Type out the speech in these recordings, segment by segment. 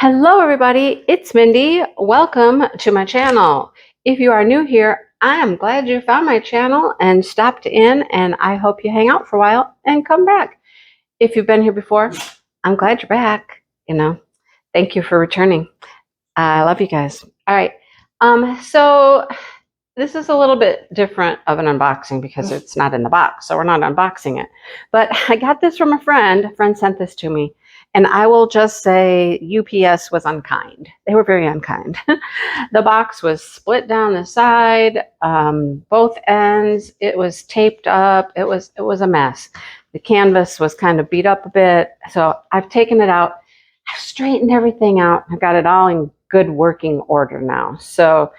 Hello everybody, it's Mindy. Welcome to my channel. If you are new here, I am glad you found my channel and stopped in, and I hope you hang out for a while and come back. If you've been here before, I'm glad you're back. Thank you for returning. I love you guys. All right. So this is a little bit different of an unboxing because it's not in the box, so we're not unboxing it. But I got this from a friend. A friend sent this to me. And I will just say UPS was unkind. They were very unkind. The box was split down the side, both ends. It was taped up. It was a mess. The canvas was kind of beat up a bit. So I've taken it out. I've straightened everything out. I've got it all in good working order now. So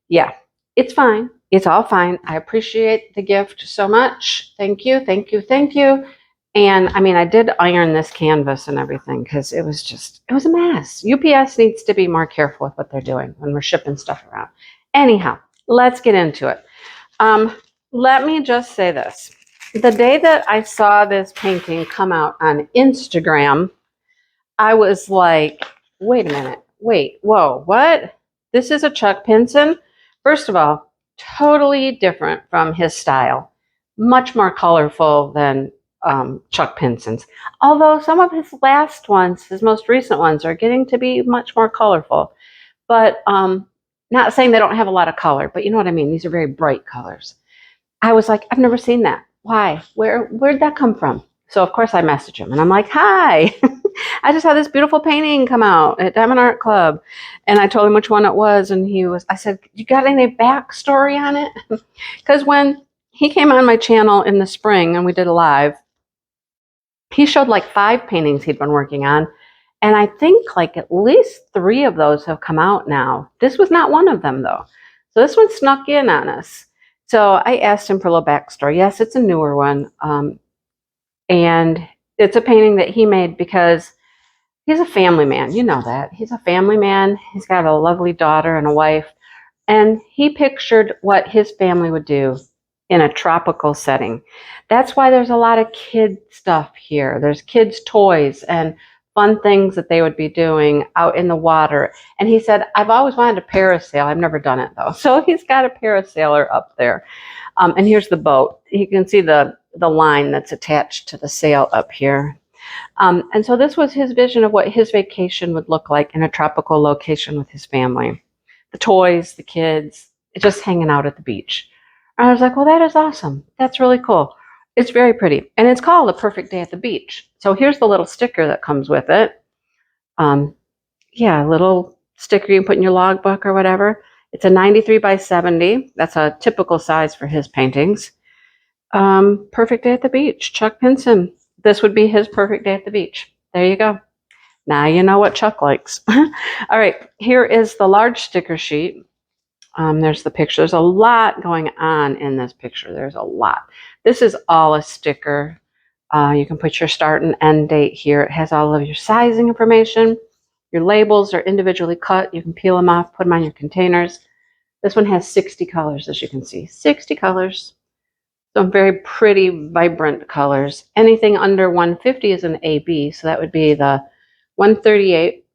yeah, it's fine. It's all fine. I appreciate the gift so much. Thank you, thank you, thank you. And I mean, I did iron this canvas and everything because it was a mess. UPS needs to be more careful with what they're doing when we're shipping stuff around. Anyhow, let's get into it. Let me just say this. The day that I saw this painting come out on Instagram, I was like, wait a minute. Wait, whoa, what? This is a Chuck Pinson? First of all, totally different from his style. Much more colorful than Chuck Pinson's. Although some of his last ones, his most recent ones, are getting to be much more colorful. But not saying they don't have a lot of color, but you know what I mean? These are very bright colors. I was like, I've never seen that. Why? Where'd that come from? So of course I messaged him and I'm like, hi, I just had this beautiful painting come out at Diamond Art Club. And I told him which one it was. And I said, you got any backstory on it? Because when he came on my channel in the spring and we did a live, he showed like 5 paintings he'd been working on. And I think like at least 3 of those have come out now. This was not one of them though. So this one snuck in on us. So I asked him for a little backstory. Yes, it's a newer one. And it's a painting that he made because he's a family man. You know that. He's a family man. He's got a lovely daughter and a wife. And he pictured what his family would do in a tropical setting. That's why there's a lot of kid stuff here. There's kids' toys and fun things that they would be doing out in the water. And he said, I've always wanted a parasail. I've never done it though. So he's got a parasailer up there. And here's the boat. You can see the line that's attached to the sail up here. And so this was his vision of what his vacation would look like in a tropical location with his family. The toys, the kids, just hanging out at the beach. And I was like, well, that is awesome. That's really cool. It's very pretty. And it's called A Perfect Day at the Beach. So here's the little sticker that comes with it. Yeah, a little sticker you can put in your logbook or whatever. It's a 93 by 70. That's a typical size for his paintings. Perfect Day at the Beach, Chuck Pinson. This would be his perfect day at the beach. There you go. Now you know what Chuck likes. All right, here is the large sticker sheet. There's the picture. There's a lot going on in this picture. There's a lot. This is all a sticker. You can put your start and end date here. It has all of your sizing information. Your labels are individually cut. You can peel them off, put them on your containers. This one has 60 colors, as you can see. 60 colors. Some very pretty, vibrant colors. Anything under 150 is an AB, so that would be the 138,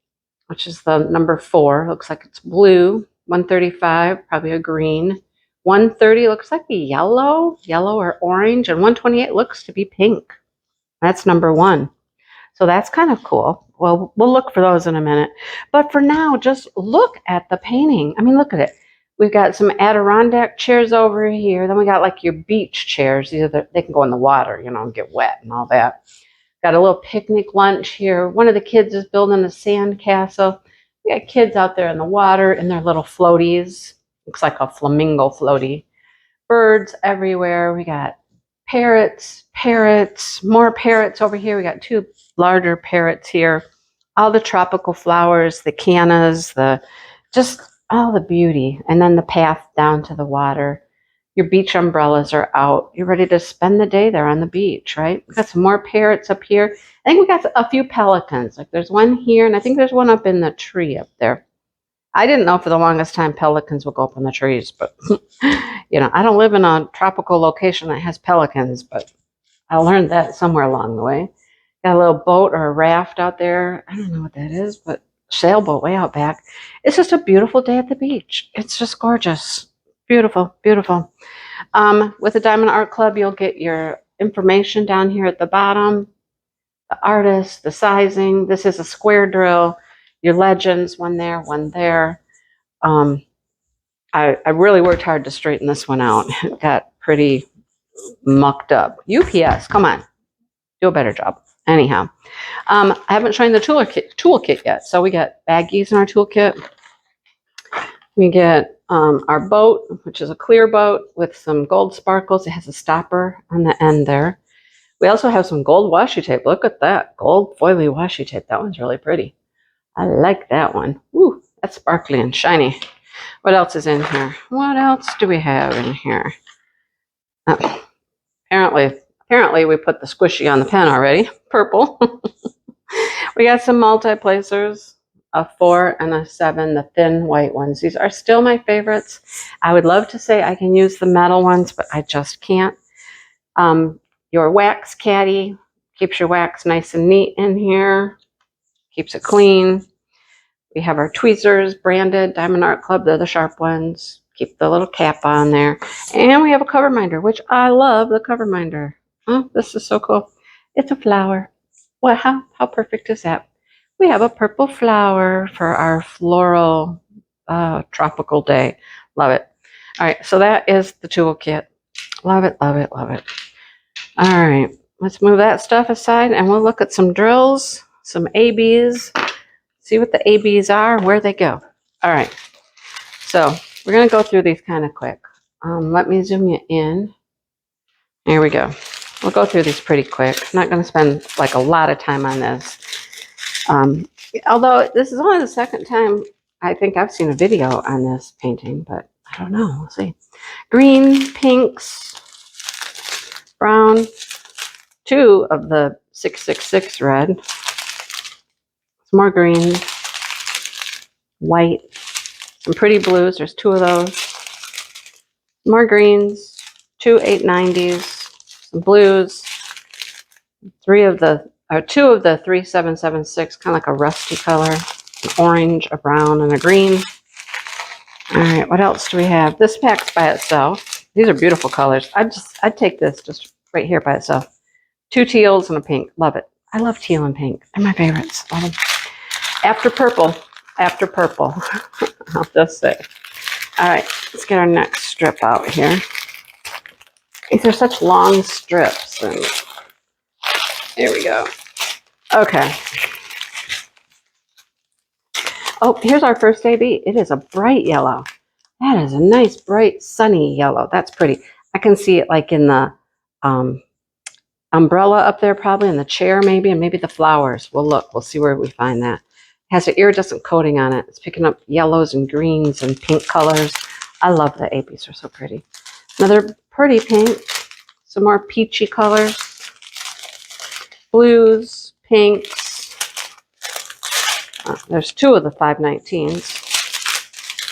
which is the number 4. Looks like it's blue. 135, probably a green. 130 looks like a yellow or orange, and 128 looks to be pink. That's number 1. So that's kind of cool. Well, we'll look for those in a minute. But for now, just look at the painting. I mean, look at it. We've got some Adirondack chairs over here. Then we got like your beach chairs. They can go in the water, and get wet and all that. Got a little picnic lunch here. One of the kids is building a sand castle. We got kids out there in the water in their little floaties. Looks like a flamingo floaty. Birds everywhere. We got parrots, more parrots over here. We got 2 larger parrots here. All the tropical flowers, the cannas, just all the beauty. And then the path down to the water. Your beach umbrellas are out. You're ready to spend the day there on the beach, right? We've got some more parrots up here. I think we got a few pelicans. Like there's one here, and I think there's one up in the tree up there. I didn't know for the longest time pelicans would go up in the trees, but I don't live in a tropical location that has pelicans, but I learned that somewhere along the way. Got a little boat or a raft out there. I don't know what that is, but sailboat way out back. It's just a beautiful day at the beach. It's just gorgeous. Beautiful, beautiful. With the Diamond Art Club, you'll get your information down here at the bottom. The artist, the sizing. This is a square drill. Your legends, one there, one there. I really worked hard to straighten this one out. It got pretty mucked up. UPS, come on, do a better job. Anyhow, I haven't shown the toolkit yet. So we got baggies in our toolkit. We get our boat, which is a clear boat with some gold sparkles. It has a stopper on the end there. We also have some gold washi tape. Look at that, gold foily washi tape. That one's really pretty. I like that one. Ooh, that's sparkly and shiny. What else is in here? What else do we have in here? Apparently we put the squishy on the pen already. Purple. We got some multi-placers, a 4 and a 7, the thin white ones. These are still my favorites. I would love to say I can use the metal ones, but I just can't. Your wax caddy keeps your wax nice and neat in here. Keeps it clean. We have our tweezers branded Diamond Art Club. They're the sharp ones. Keep the little cap on there. And we have a cover minder, which I love the cover minder. Oh, this is so cool. It's a flower. Well, how perfect is that? We have a purple flower for our floral tropical day. Love it. All right, so that is the toolkit. Love it, love it, love it. All right, let's move that stuff aside and we'll look at some drills, some ABs, see what the ABs are, where they go. All right, so we're going to go through these kind of quick. Let me zoom you in. There we go. We'll go through these pretty quick. I'm not going to spend like a lot of time on this. Although this is only the second time I think I've seen a video on this painting, but I don't know. We'll see. Green, pinks, brown, 2 of the 666 red, some more green, white, some pretty blues. There's 2 of those. More greens, 2 890s, some blues, 2 of the 3776, kind of like a rusty color, an orange, a brown, and a green. All right, what else do we have? This pack's by itself. These are beautiful colors. I'd take this just right here by itself. 2 teals and a pink. Love it. I love teal and pink. They're my favorites. Love them. After purple. I'll just say. All right, let's get our next strip out here. These are such long strips. And here we go. Okay. Oh, here's our first AB. It is a bright yellow. That is a nice, bright, sunny yellow. That's pretty. I can see it like in the umbrella up there, probably in the chair maybe, and maybe the flowers. We'll look. We'll see where we find that. It has an iridescent coating on it. It's picking up yellows and greens and pink colors. I love the ABs. They're so pretty. Another pretty pink. Some more peachy colors. Blues, pinks. There's 2 of the 519s.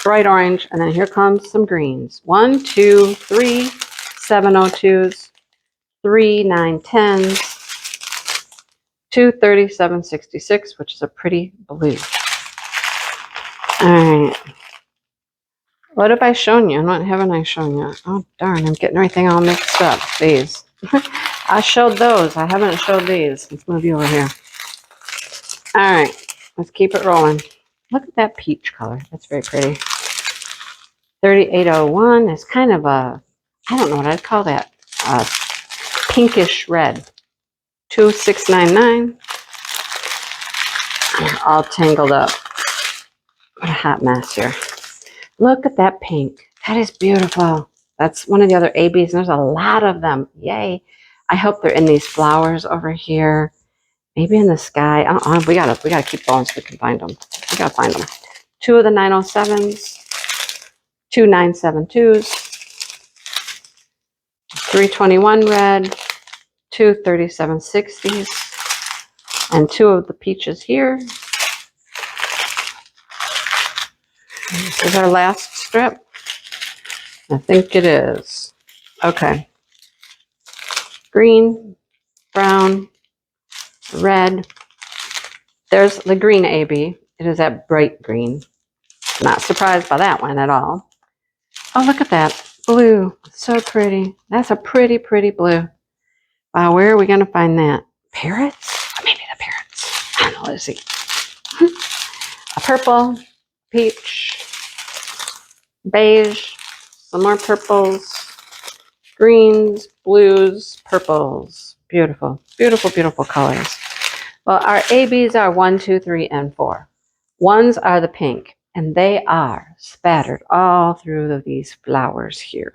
Bright orange, and then here comes some greens. 1, 2, 3 702s, 3 910s, 2 3766, which is a pretty blue. All right. What have I shown you? What haven't I shown you? Oh, darn, I'm getting everything all mixed up. These. I showed those. I haven't showed these. Let's move you over here. All right. Let's keep it rolling. Look at that peach color. That's very pretty. 3801 is kind of a, I don't know what I'd call that, pinkish red. 2699. All tangled up. What a hot mess here. Look at that pink. That is beautiful. That's one of the other ABs, and there's a lot of them. Yay. I hope they're in these flowers over here. Maybe in the sky. We gotta keep going so we can find them. We gotta find them. 2 of the 907s. 2 972s, 321 red, 2 3760s, and 2 of the peaches here. This is our last strip. I think it is. Okay. Green, brown, red. There's the green AB. It is that bright green. Not surprised by that one at all. Oh, look at that. Blue. So pretty. That's a pretty, pretty blue. Wow, where are we going to find that? Parrots? Or maybe the parrots. I don't know. Let's see. A purple, peach, beige, some more purples, greens, blues, purples. Beautiful, beautiful, beautiful colors. Well, our ABs are 1, 2, 3, and 4. Ones are the pink, and they are spattered all through these flowers here.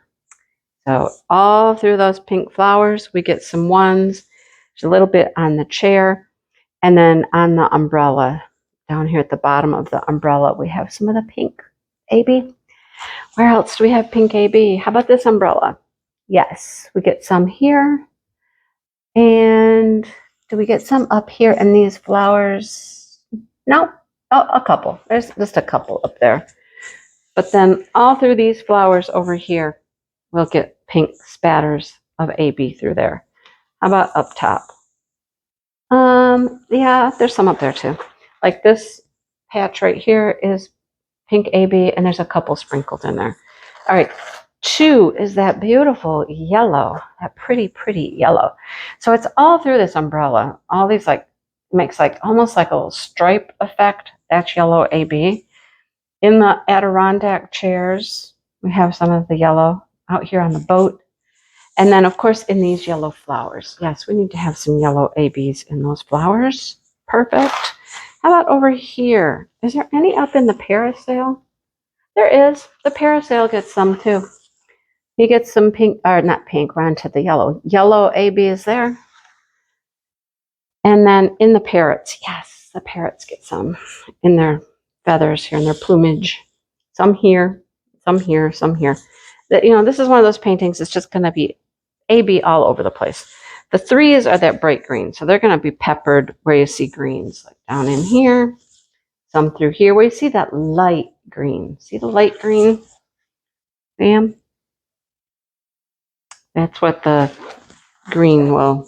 So all through those pink flowers, we get some ones. There's a little bit on the chair, and then on the umbrella, down here at the bottom of the umbrella, we have some of the pink AB. Where else do we have pink AB? How about this umbrella? Yes, we get some here. And do we get some up here in these flowers? No, oh, a couple. There's just a couple up there. But then all through these flowers over here, we'll get pink spatters of AB through there. How about up top? Yeah, there's some up there too. Like this patch right here is pink AB, and there's a couple sprinkled in there. All right, 2 is that beautiful yellow, that pretty, pretty yellow. So it's all through this umbrella. All these like makes like almost like a little stripe effect. That's yellow AB. In the Adirondack chairs, we have some of the yellow out here on the boat. And then, of course, in these yellow flowers. Yes, we need to have some yellow ABs in those flowers. Perfect. How about over here? Is there any up in the parasail? There is. The parasail gets some too. He gets some pink, or not pink, we're on to the yellow. Yellow AB is there. And then in the parrots, yes, the parrots get some in their feathers here, in their plumage. Some here, some here, some here. That, you know, this is one of those paintings. It's just going to be AB all over the place. The 3s are that bright green, so they're going to be peppered where you see greens, like down in here, some through here where you see that light green. See the light green? Bam. That's what the green will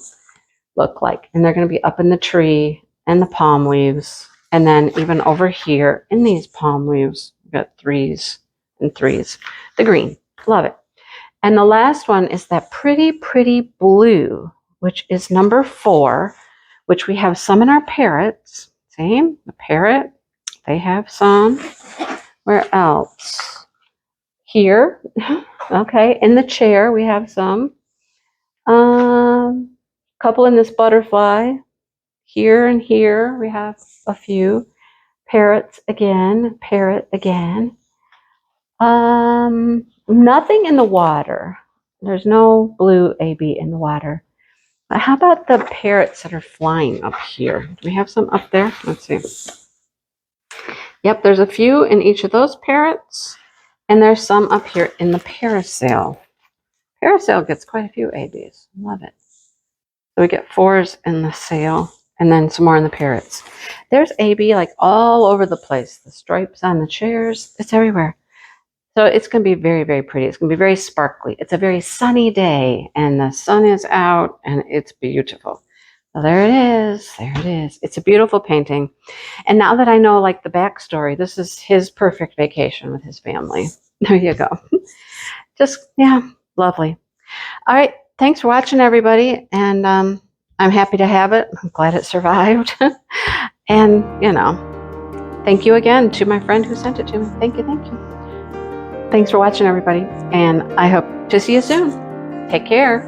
look like. And they're going to be up in the tree and the palm leaves. And then even over here in these palm leaves, we've got 3s and 3s. The green. Love it. And the last one is that pretty, pretty blue, which is number 4, which we have some in our parrots. See, the parrot, they have some. Where else? Here. Okay, in the chair, we have some. Couple in this butterfly. Here and here, we have a few. Parrots again, parrot again. Nothing in the water. There's no blue AB in the water. But how about the parrots that are flying up here? Do we have some up there? Let's see. Yep, there's a few in each of those parrots. And there's some up here in the parasail. Parasail gets quite a few ABs. Love it. So we get 4s in the sail. And then some more in the parrots. There's AB like all over the place. The stripes on the chairs. It's everywhere. So it's going to be very, very pretty. It's going to be very sparkly. It's a very sunny day, and the sun is out, and it's beautiful. So there it is. There it is. It's a beautiful painting. And now that I know like the backstory, this is his perfect vacation with his family. There you go. Just, yeah, lovely. All right. Thanks for watching, everybody. And I'm happy to have it. I'm glad it survived. And, you know, thank you again to my friend who sent it to me. Thank you. Thank you. Thanks for watching, everybody, and I hope to see you soon. Take care.